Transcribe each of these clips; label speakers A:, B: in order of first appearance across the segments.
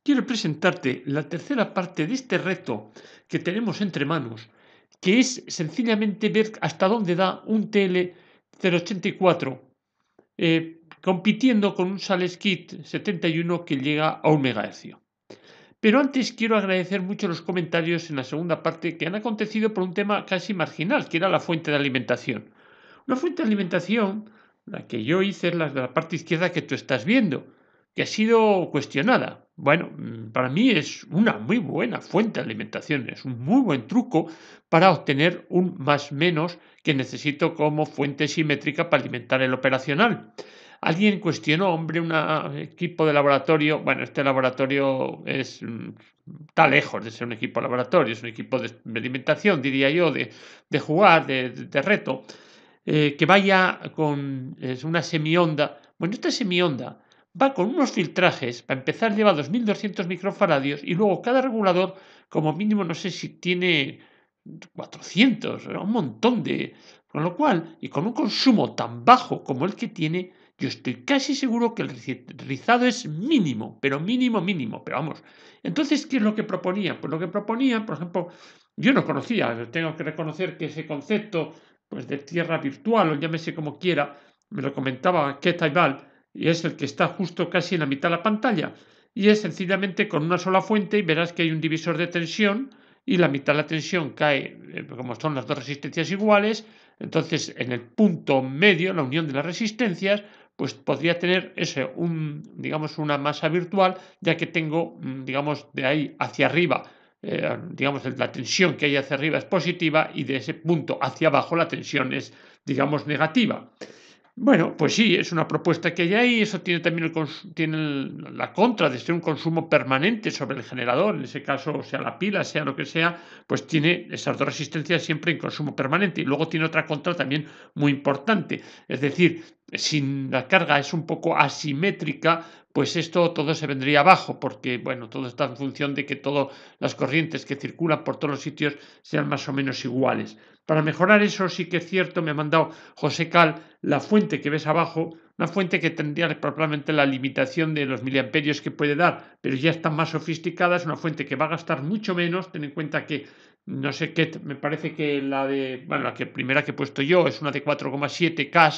A: Quiero presentarte la tercera parte de este reto que tenemos entre manos, que es sencillamente ver hasta dónde da un TL084 compitiendo con un SalesKit 71 que llega a 1 MHz. Pero antes quiero agradecer mucho los comentarios en la segunda parte que han acontecido por un tema casi marginal, que era la fuente de alimentación. Una fuente de alimentación, la que yo hice, es la de la parte izquierda que tú estás viendo, que ha sido cuestionada. Bueno, para mí es una muy buena fuente de alimentación, es un muy buen truco para obtener un más menos que necesito como fuente simétrica para alimentar el operacional. Alguien cuestionó, hombre, un equipo de laboratorio. Bueno, este laboratorio está lejos de ser un equipo de laboratorio, es un equipo de alimentación, diría yo, de jugar, de reto, que vaya con una semionda. Bueno, esta semionda va con unos filtrajes, para empezar lleva 2200 microfaradios y luego cada regulador, como mínimo, no sé si tiene 400, un montón de. Con lo cual, y con un consumo tan bajo como el que tiene, yo estoy casi seguro que el rizado es mínimo, pero mínimo, pero vamos. Entonces, ¿qué es lo que proponía? Pues lo que proponía, por ejemplo, yo no conocía, tengo que reconocer que ese concepto pues, de tierra virtual, o llámese como quiera, me lo comentaba Ketaival, y es el que está justo casi en la mitad de la pantalla, y es sencillamente con una sola fuente y verás que hay un divisor de tensión y la mitad de la tensión cae, como son las dos resistencias iguales, entonces en el punto medio, la unión de las resistencias, pues podría tener digamos, una masa virtual, ya que tengo, digamos, de ahí hacia arriba, digamos, la tensión que hay hacia arriba es positiva y de ese punto hacia abajo la tensión es, digamos, negativa. Bueno, pues sí, es una propuesta que hay ahí. Eso tiene también la contra de ser un consumo permanente sobre el generador. En ese caso, sea la pila, sea lo que sea, pues tiene esas dos resistencias siempre en consumo permanente. Y luego tiene otra contra también muy importante. Es decir, si la carga es un poco asimétrica, pues esto todo se vendría abajo, porque bueno, todo está en función de que todas las corrientes que circulan por todos los sitios sean más o menos iguales. Para mejorar eso sí que es cierto, me ha mandado José Cal la fuente que ves abajo, una fuente que tendría probablemente la limitación de los miliamperios que puede dar, pero ya está más sofisticada, es una fuente que va a gastar mucho menos. Ten en cuenta que no sé qué, me parece que la primera que he puesto yo es una de 4,7 K,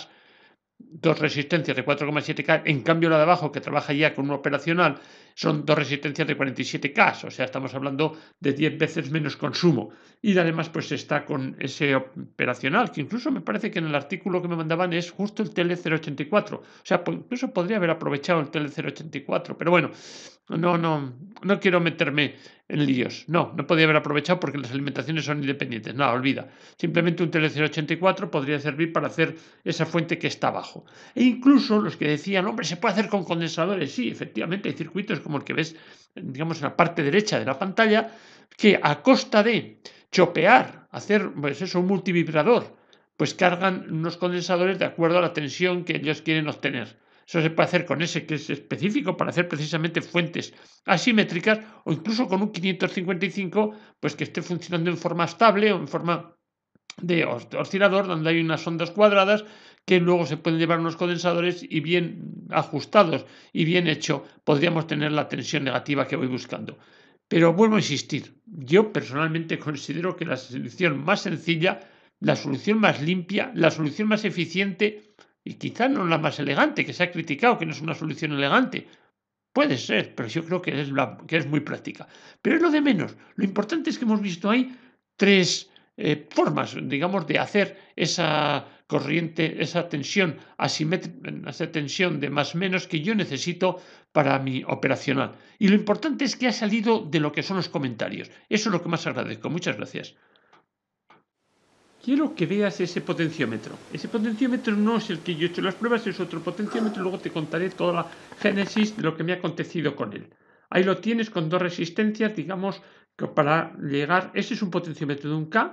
A: dos resistencias de 4,7K, en cambio la de abajo, que trabaja ya con un operacional, son dos resistencias de 47K, o sea, estamos hablando de 10 veces menos consumo. Y además, pues está con ese operacional, que incluso me parece que en el artículo que me mandaban es justo el TL084. O sea, incluso podría haber aprovechado el TL084, pero bueno, no quiero meterme en líos. No podía haber aprovechado porque las alimentaciones son independientes. Nada, olvida. Simplemente un TL084 podría servir para hacer esa fuente que está abajo. E incluso los que decían, hombre, se puede hacer con condensadores. Sí, efectivamente, hay circuitos como el que ves, digamos, en la parte derecha de la pantalla, que a costa de chopear, hacer, pues eso, un multivibrador, pues cargan unos condensadores de acuerdo a la tensión que ellos quieren obtener. Eso se puede hacer con ese que es específico para hacer precisamente fuentes asimétricas, o incluso con un 555, pues que esté funcionando en forma estable o en forma de oscilador, donde hay unas ondas cuadradas que luego se pueden llevar unos condensadores y bien ajustados y bien hecho podríamos tener la tensión negativa que voy buscando. Pero vuelvo a insistir, yo personalmente considero que la solución más sencilla, la solución más limpia, la solución más eficiente y quizá no la más elegante, que se ha criticado que no es una solución elegante. Puede ser, pero yo creo que es muy práctica. Pero es lo de menos. Lo importante es que hemos visto ahí tres formas, digamos, de hacer esa corriente, esa tensión asimétrica, esa tensión de más menos que yo necesito para mi operacional. Y lo importante es que ha salido de lo que son los comentarios. Eso es lo que más agradezco. Muchas gracias. Quiero que veas ese potenciómetro. Ese potenciómetro no es el que yo he hecho las pruebas, es otro potenciómetro. Luego te contaré toda la génesis de lo que me ha acontecido con él. Ahí lo tienes con dos resistencias, digamos, para llegar, ese es un potenciómetro de 1K.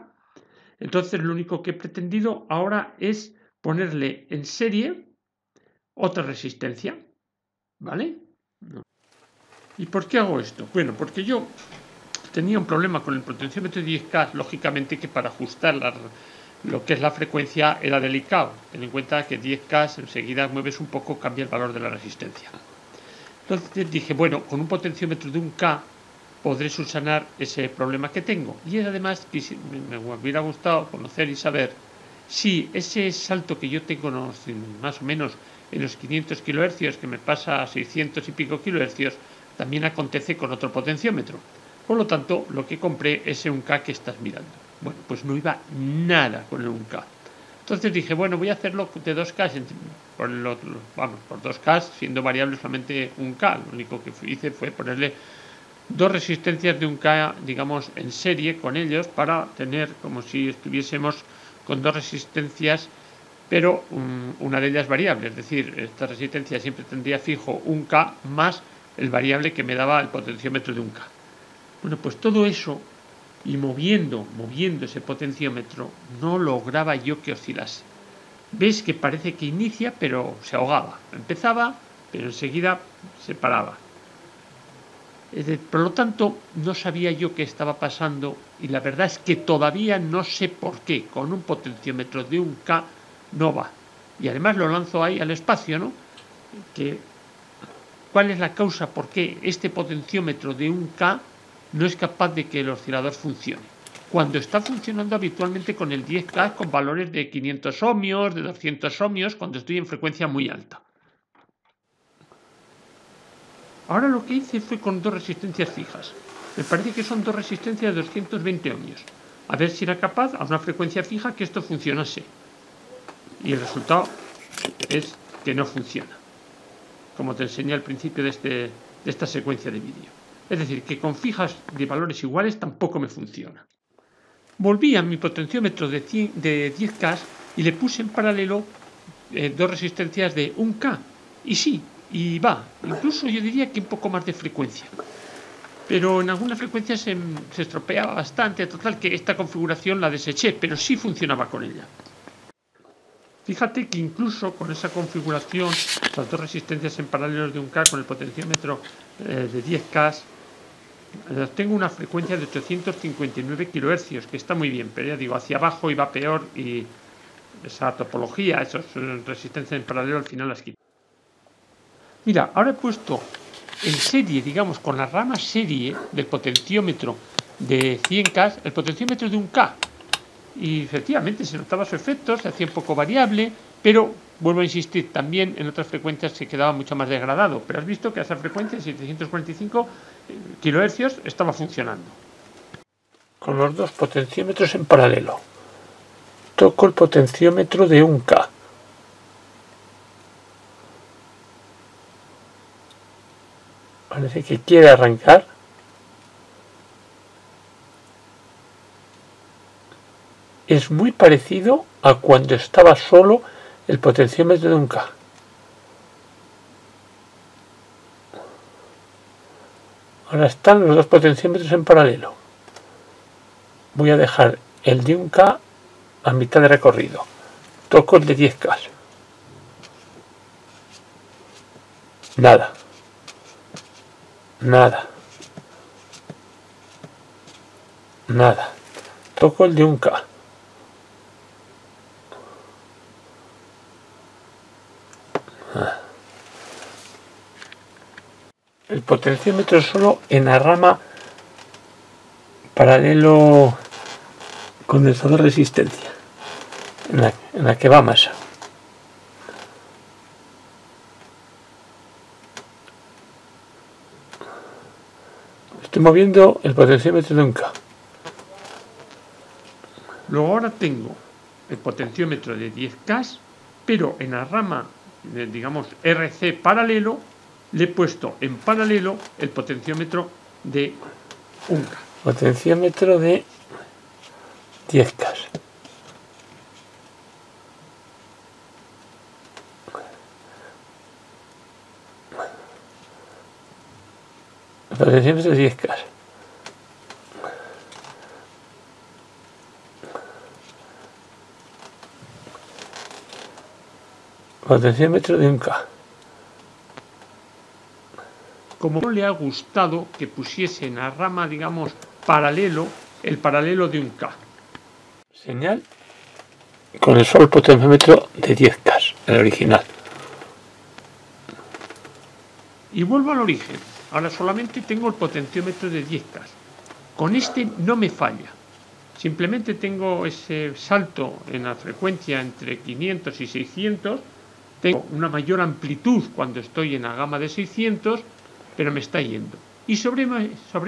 A: Entonces lo único que he pretendido ahora es ponerle en serie otra resistencia, ¿vale? ¿Y por qué hago esto? Bueno, porque yo tenía un problema con el potenciómetro de 10K, lógicamente que para ajustar lo que es la frecuencia era delicado. Ten en cuenta que 10K enseguida mueves un poco, cambia el valor de la resistencia. Entonces dije, bueno, con un potenciómetro de 1K podré subsanar ese problema que tengo. Y además me hubiera gustado conocer y saber si ese salto que yo tengo más o menos en los 500 kHz, que me pasa a 600 y pico kHz, también acontece con otro potenciómetro. Por lo tanto, lo que compré es ese 1K que estás mirando. Bueno, pues no iba nada con el 1K. Entonces dije, bueno, voy a hacerlo de 2K, por 2K, siendo variable solamente 1K. Lo único que hice fue ponerle dos resistencias de 1K, digamos, en serie con ellos para tener como si estuviésemos con dos resistencias, pero una de ellas variable. Es decir, esta resistencia siempre tendría fijo 1K más el variable que me daba el potenciómetro de 1K. Bueno, pues todo eso y moviendo ese potenciómetro no lograba yo que oscilase. Ves que parece que inicia, pero se ahogaba. Empezaba, pero enseguida se paraba. Por lo tanto, no sabía yo qué estaba pasando y la verdad es que todavía no sé por qué con un potenciómetro de 1K no va. Y además lo lanzo ahí al espacio, ¿no? ¿Cuál es la causa por qué este potenciómetro de 1K no es capaz de que el oscilador funcione? Cuando está funcionando habitualmente con el 10K con valores de 500 ohmios, de 200 ohmios, cuando estoy en frecuencia muy alta. Ahora lo que hice fue con dos resistencias fijas. Me parece que son dos resistencias de 220 ohmios. A ver si era capaz a una frecuencia fija que esto funcionase. Y el resultado es que no funciona, como te enseñé al principio de esta secuencia de vídeo. Es decir, que con fijas de valores iguales tampoco me funciona. Volví a mi potenciómetro de 10K y le puse en paralelo dos resistencias de 1K. Y sí, y va. Incluso yo diría que un poco más de frecuencia. Pero en algunas frecuencias se estropeaba bastante. Total que esta configuración la deseché, pero sí funcionaba con ella. Fíjate que incluso con esa configuración, las dos resistencias en paralelo de 1K con el potenciómetro de 10K, tengo una frecuencia de 859 kHz, que está muy bien, pero ya digo, hacia abajo iba peor y esa topología, esas resistencias en paralelo al final las quito. Mira, ahora he puesto en serie, digamos, con la rama serie del potenciómetro de 100K, el potenciómetro de 1K. Y efectivamente se notaba su efecto, se hacía un poco variable, pero vuelvo a insistir, también en otras frecuencias se quedaba mucho más degradado. Pero has visto que a esa frecuencia de 745 kHz estaba funcionando. Con los dos potenciómetros en paralelo. Toco el potenciómetro de 1K. Parece que quiere arrancar. Es muy parecido a cuando estaba solo el potenciómetro de 1K. Ahora están los dos potenciómetros en paralelo. Voy a dejar el de 1K a mitad de recorrido. Toco el de 10K. Nada. Nada. Nada. Toco el de 1K. El potenciómetro solo en la rama paralelo condensador de resistencia, en la que va masa. Estoy moviendo el potenciómetro de 1K. Luego ahora tengo el potenciómetro de 10K, pero en la rama, digamos, RC paralelo, le he puesto en paralelo el potenciómetro de 1K. Potenciómetro de 10K. El potenciómetro de 10K.
B: Potenciómetro de un K.
A: Como no le ha gustado que pusiese en la rama, digamos, paralelo, el paralelo de un K.
B: Señal con el solo potenciómetro de 10K, el original.
A: Y vuelvo al origen. Ahora solamente tengo el potenciómetro de 10K. Con este no me falla. Simplemente tengo ese salto en la frecuencia entre 500 y 600. Tengo una mayor amplitud cuando estoy en la gama de 600, pero me está yendo. Y sobre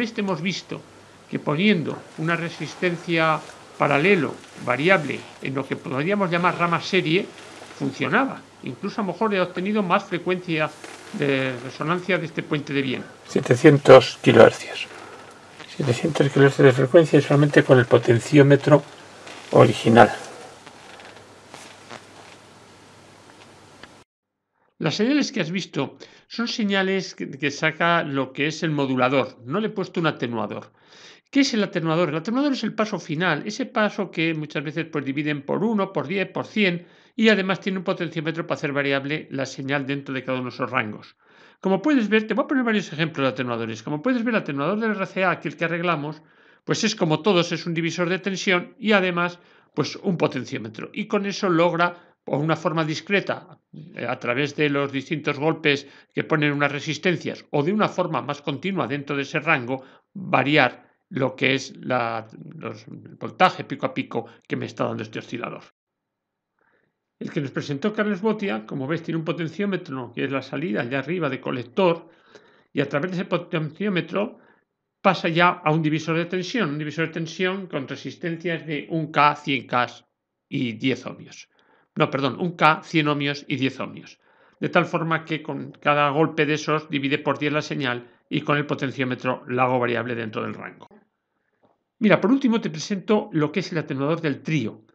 A: este hemos visto que poniendo una resistencia paralelo, variable, en lo que podríamos llamar rama serie, funcionaba. Incluso a lo mejor he obtenido más frecuencia de resonancia de este puente de bien.
B: 700 kHz. 700 kHz de frecuencia solamente con el potenciómetro original.
A: Las señales que has visto son señales que saca lo que es el modulador. No le he puesto un atenuador. ¿Qué es el atenuador? El atenuador es el paso final, ese paso que muchas veces pues, dividen por 1, por 10, por 100 y además tiene un potenciómetro para hacer variable la señal dentro de cada uno de esos rangos. Como puedes ver, te voy a poner varios ejemplos de atenuadores. Como puedes ver, el atenuador del RCA, aquí el que arreglamos, pues es como todos, es un divisor de tensión y además pues un potenciómetro. Y con eso logra, por una forma discreta, a través de los distintos golpes que ponen unas resistencias o de una forma más continua dentro de ese rango, variar lo que es el voltaje pico a pico que me está dando este oscilador. El que nos presentó Carles Botia, como ves, tiene un potenciómetro que es la salida allá arriba de colector y a través de ese potenciómetro pasa ya a un divisor de tensión con resistencias de 1K, 100K y 10 ohmios. No, perdón, 1K, 100 ohmios y 10 ohmios. De tal forma que con cada golpe de esos divide por 10 la señal y con el potenciómetro la hago variable dentro del rango. Mira, por último te presento lo que es el atenuador del trío.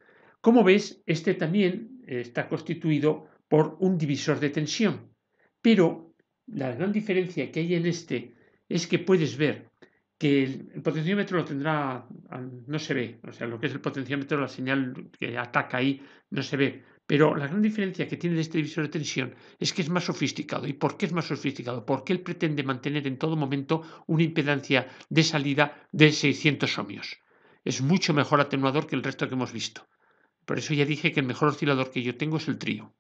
A: Como ves, este también está constituido por un divisor de tensión, pero la gran diferencia que hay en este es que puedes ver que el potenciómetro lo tendrá, no se ve, o sea, lo que es el potenciómetro, la señal que ataca ahí no se ve, pero la gran diferencia que tiene este divisor de tensión es que es más sofisticado. ¿Y por qué es más sofisticado? Porque él pretende mantener en todo momento una impedancia de salida de 600 ohmios. Es mucho mejor atenuador que el resto que hemos visto. Por eso ya dije que el mejor oscilador que yo tengo es el trío.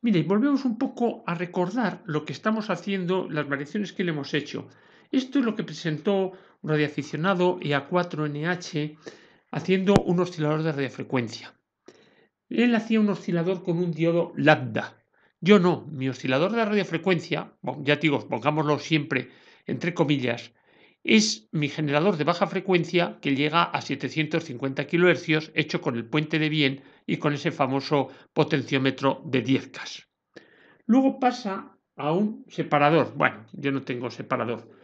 A: Mira, y volvemos un poco a recordar lo que estamos haciendo, las variaciones que le hemos hecho. Esto es lo que presentó un radioaficionado EA4NH haciendo un oscilador de radiofrecuencia. Él hacía un oscilador con un diodo lambda. Yo no, mi oscilador de radiofrecuencia, ya digo, pongámoslo siempre entre comillas, es mi generador de baja frecuencia que llega a 750 kHz hecho con el puente de Bien y con ese famoso potenciómetro de 10K. Luego pasa a un separador. Bueno, yo no tengo separador.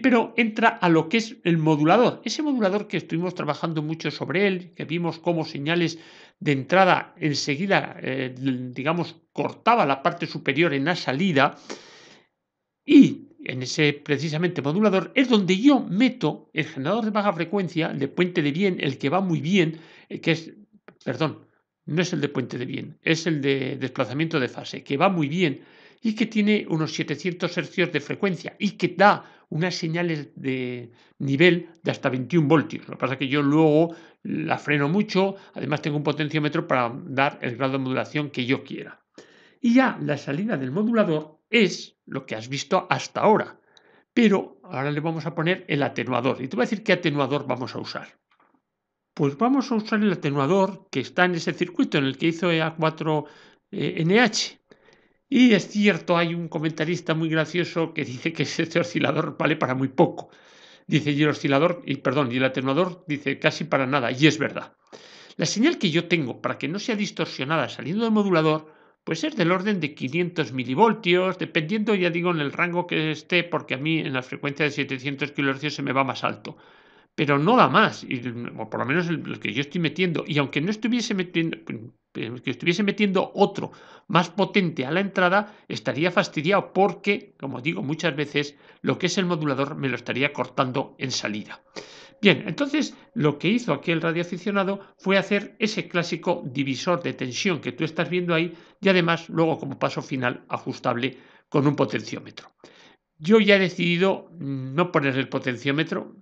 A: Pero entra a lo que es el modulador. Ese modulador que estuvimos trabajando mucho sobre él, que vimos cómo señales de entrada enseguida, digamos, cortaba la parte superior en la salida. Y en ese precisamente modulador es donde yo meto el generador de baja frecuencia, el de puente de Bien, el que va muy bien, perdón, no es el de puente de Bien, es el de desplazamiento de fase, que va muy bien y que tiene unos 700 Hz de frecuencia y que da unas señales de nivel de hasta 21 voltios. Lo que pasa es que yo luego la freno mucho, además tengo un potenciómetro para dar el grado de modulación que yo quiera. Y ya la salida del modulador es lo que has visto hasta ahora, pero ahora le vamos a poner el atenuador. Y te voy a decir qué atenuador vamos a usar. Pues vamos a usar el atenuador que está en ese circuito en el que hizo EA4NH. Y es cierto, hay un comentarista muy gracioso que dice que este oscilador vale para muy poco. Dice, y el atenuador dice casi para nada, y es verdad. La señal que yo tengo para que no sea distorsionada saliendo del modulador, pues es del orden de 500 milivoltios, dependiendo, ya digo, en el rango que esté, porque a mí en la frecuencia de 700 kHz se me va más alto. Pero no da más, o por lo menos el que yo estoy metiendo, y aunque no estuviese metiendo, que estuviese metiendo otro más potente a la entrada, estaría fastidiado porque, como digo muchas veces, lo que es el modulador me lo estaría cortando en salida. Bien, entonces lo que hizo aquel radioaficionado fue hacer ese clásico divisor de tensión que tú estás viendo ahí y además luego como paso final ajustable con un potenciómetro. Yo ya he decidido no poner el potenciómetro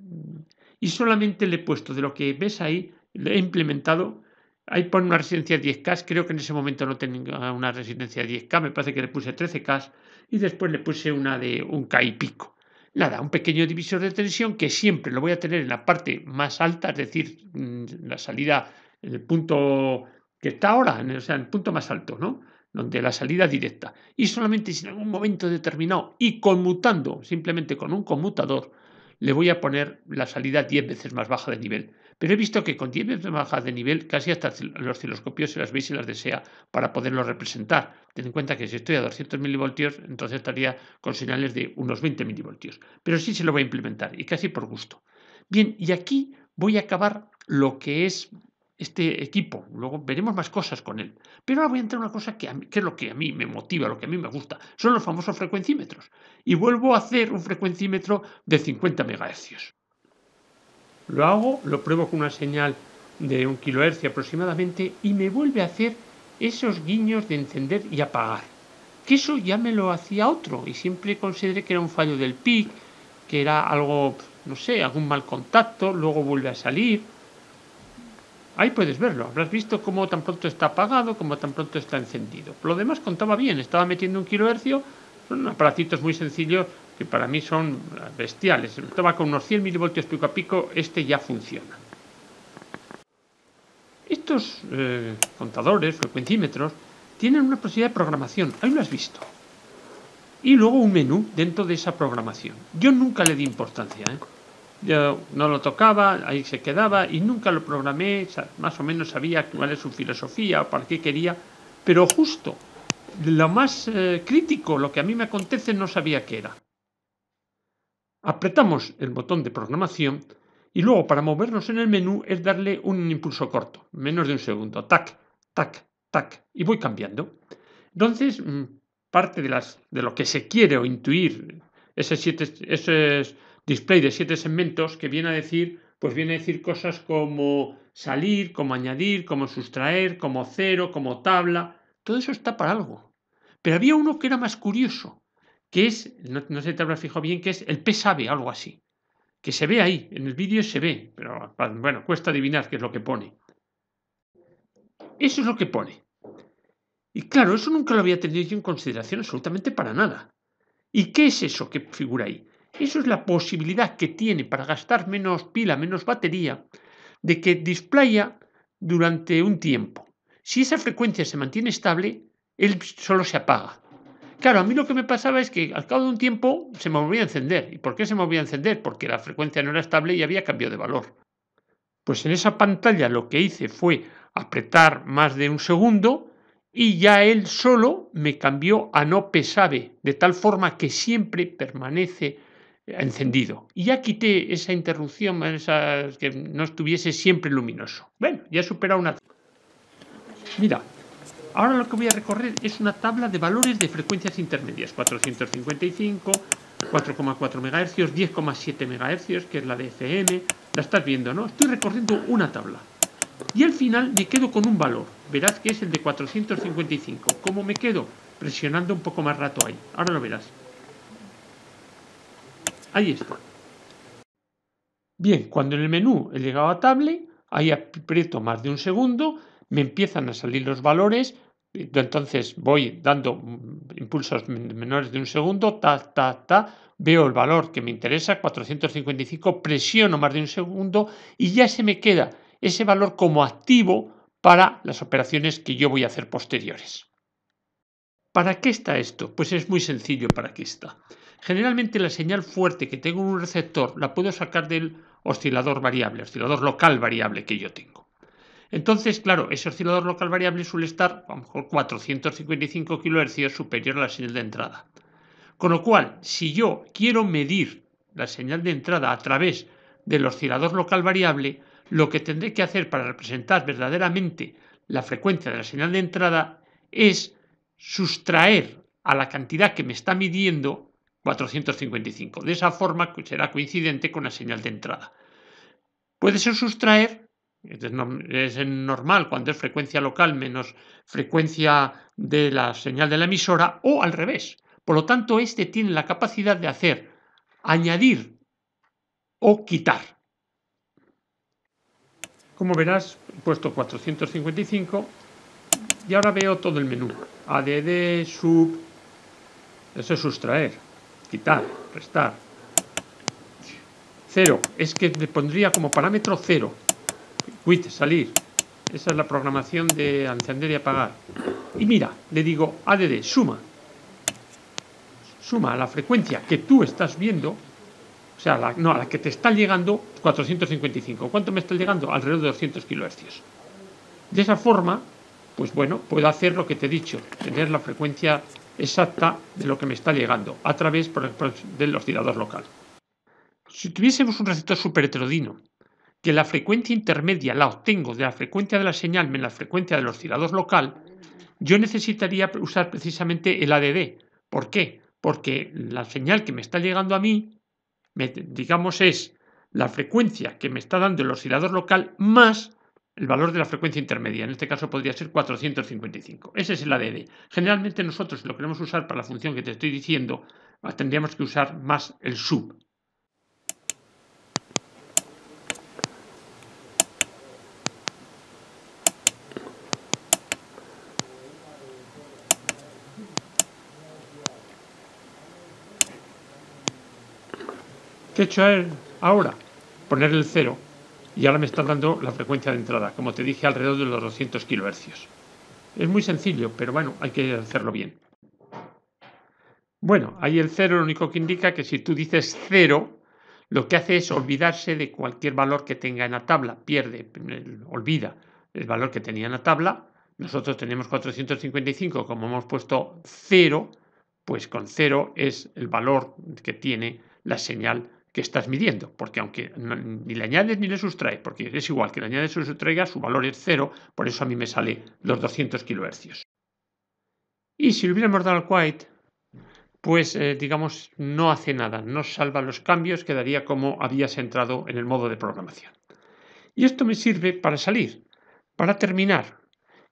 A: y solamente le he puesto de lo que ves ahí, le he implementado. Ahí pone una resistencia 10K, creo que en ese momento no tenía una resistencia 10K, me parece que le puse 13K y después le puse una de 1K y pico. Nada, un pequeño divisor de tensión que siempre lo voy a tener en la parte más alta, es decir, la salida, en el punto que está ahora, o sea, en el punto más alto, ¿no? Donde la salida directa. Y solamente si en algún momento determinado y conmutando, simplemente con un conmutador, le voy a poner la salida 10 veces más baja de nivel. Pero he visto que con 10 veces más baja de nivel, casi hasta los osciloscopios se las veis y las desea para poderlo representar. Ten en cuenta que si estoy a 200 milivoltios, entonces estaría con señales de unos 20 milivoltios. Pero sí se lo voy a implementar y casi por gusto. Bien, y aquí voy a acabar lo que es este equipo. Luego veremos más cosas con él. Pero ahora voy a entrar a una cosa que es lo que a mí me motiva, lo que a mí me gusta. Son los famosos frecuencímetros. Y vuelvo a hacer un frecuencímetro de 50 MHz. Lo hago, lo pruebo con una señal de 1 kHz aproximadamente y me vuelve a hacer esos guiños de encender y apagar. Que eso ya me lo hacía otro y siempre consideré que era un fallo del PIC, que era algo, no sé, algún mal contacto, luego vuelve a salir. Ahí puedes verlo, habrás visto cómo tan pronto está apagado, cómo tan pronto está encendido. Lo demás contaba bien, estaba metiendo 1 kHz, son aparatitos muy sencillos que para mí son bestiales. Estaba con unos 100 milivoltios pico a pico, este ya funciona. Estos contadores, frecuencímetros, tienen una posibilidad de programación, ahí lo has visto. Y luego un menú dentro de esa programación. Yo nunca le di importancia, Yo no lo tocaba, ahí se quedaba y nunca lo programé, más o menos sabía cuál es su filosofía o para qué quería, pero justo lo más crítico, lo que a mí me acontece, no sabía qué era. Apretamos el botón de programación y luego para movernos en el menú es darle un impulso corto, menos de un segundo, tac, tac, tac, y voy cambiando. Entonces, parte de lo que se quiere o intuir ese display de 7 segmentos que viene a decir, pues viene a decir cosas como salir, como añadir, como sustraer, como cero, como tabla. Todo eso está para algo. Pero había uno que era más curioso, que es, no sé si te habrás fijado bien, que es el PSABE, algo así. Que se ve ahí, en el vídeo se ve, pero bueno, cuesta adivinar qué es lo que pone. Eso es lo que pone. Y claro, eso nunca lo había tenido yo en consideración absolutamente para nada. ¿Y qué es eso que figura ahí? Eso es la posibilidad que tiene para gastar menos pila, menos batería, de que displaya durante un tiempo. Si esa frecuencia se mantiene estable, él solo se apaga. Claro, a mí lo que me pasaba es que al cabo de un tiempo se me volvía a encender. ¿Y por qué se me volvía a encender? Porque la frecuencia no era estable y había cambio de valor. Pues en esa pantalla lo que hice fue apretar más de un segundo y ya él solo me cambió a no PSABE, de tal forma que siempre permanece encendido. Y ya quité esa interrupción, que no estuviese siempre luminoso. Bueno, ya he superado una... Mira, ahora lo que voy a recorrer es una tabla de valores de frecuencias intermedias. 455, 4,4 MHz, 10,7 MHz, que es la de FM. La estás viendo, ¿no? Estoy recorriendo una tabla. Y al final me quedo con un valor. Verás que es el de 455. ¿Cómo me quedo? Presionando un poco más rato ahí. Ahora lo verás. Ahí está. Bien, cuando en el menú he llegado a Table, ahí aprieto más de un segundo, me empiezan a salir los valores, entonces voy dando impulsos menores de un segundo, veo el valor que me interesa, 455, presiono más de un segundo y ya se me queda ese valor como activo para las operaciones que yo voy a hacer posteriores. ¿Para qué está esto? Pues es muy sencillo para qué está. Generalmente la señal fuerte que tengo en un receptor la puedo sacar del oscilador variable, oscilador local variable que yo tengo. Entonces, claro, ese oscilador local variable suele estar a lo mejor 455 kHz superior a la señal de entrada. Con lo cual, si yo quiero medir la señal de entrada a través del oscilador local variable, lo que tendré que hacer para representar verdaderamente la frecuencia de la señal de entrada es sustraer a la cantidad que me está midiendo 455. De esa forma será coincidente con la señal de entrada. Puede ser sustraer, es normal cuando es frecuencia local menos frecuencia de la señal de la emisora, o al revés. Por lo tanto, este tiene la capacidad de hacer añadir o quitar. Como verás, he puesto 455 y ahora veo todo el menú. ADD, sub, eso es sustraer, quitar, restar. 0, es que le pondría como parámetro 0. Quit, salir. Esa es la programación de encender y apagar. Y mira, le digo ADD, suma. Suma a la frecuencia que tú estás viendo, o sea, a la que te está llegando 455. ¿Cuánto me está llegando? Alrededor de 200 kHz. De esa forma, pues bueno, puedo hacer lo que te he dicho, tener la frecuencia exacta de lo que me está llegando a través, por ejemplo, del oscilador local. Si tuviésemos un receptor superheterodino, que la frecuencia intermedia la obtengo de la frecuencia de la señal menos la frecuencia del oscilador local, yo necesitaría usar precisamente el ADD. ¿Por qué? Porque la señal que me está llegando a mí, digamos, es la frecuencia que me está dando el oscilador local más el valor de la frecuencia intermedia. En este caso podría ser 455. Ese es el ADD. Generalmente nosotros, si lo queremos usar para la función que te estoy diciendo, tendríamos que usar más el sub. ¿Qué he hecho ahora? Poner el 0 y ahora me está dando la frecuencia de entrada, como te dije, alrededor de los 200 kHz. Es muy sencillo, pero bueno, hay que hacerlo bien. Bueno, ahí el 0 lo único que indica que si tú dices 0, lo que hace es olvidarse de cualquier valor que tenga en la tabla, olvida el valor que tenía en la tabla. Nosotros tenemos 455, como hemos puesto 0, pues con 0 es el valor que tiene la señal que estás midiendo, porque aunque ni le añades ni le sustraes, porque es igual que le añades o sustraigas, su valor es 0, por eso a mí me sale los 200 kHz. Y si le hubiéramos dado al quiet, pues digamos, no hace nada, no salva los cambios, quedaría como habías entrado en el modo de programación. Y esto me sirve para salir, para terminar.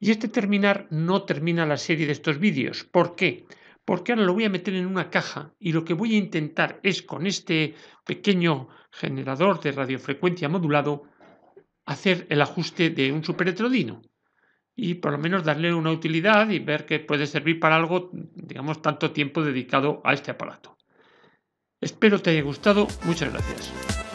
A: Y este terminar no termina la serie de estos vídeos. ¿Por qué? Porque ahora lo voy a meter en una caja y lo que voy a intentar es con este pequeño generador de radiofrecuencia modulado hacer el ajuste de un superheterodino y por lo menos darle una utilidad y ver que puede servir para algo, digamos, tanto tiempo dedicado a este aparato. Espero te haya gustado. Muchas gracias.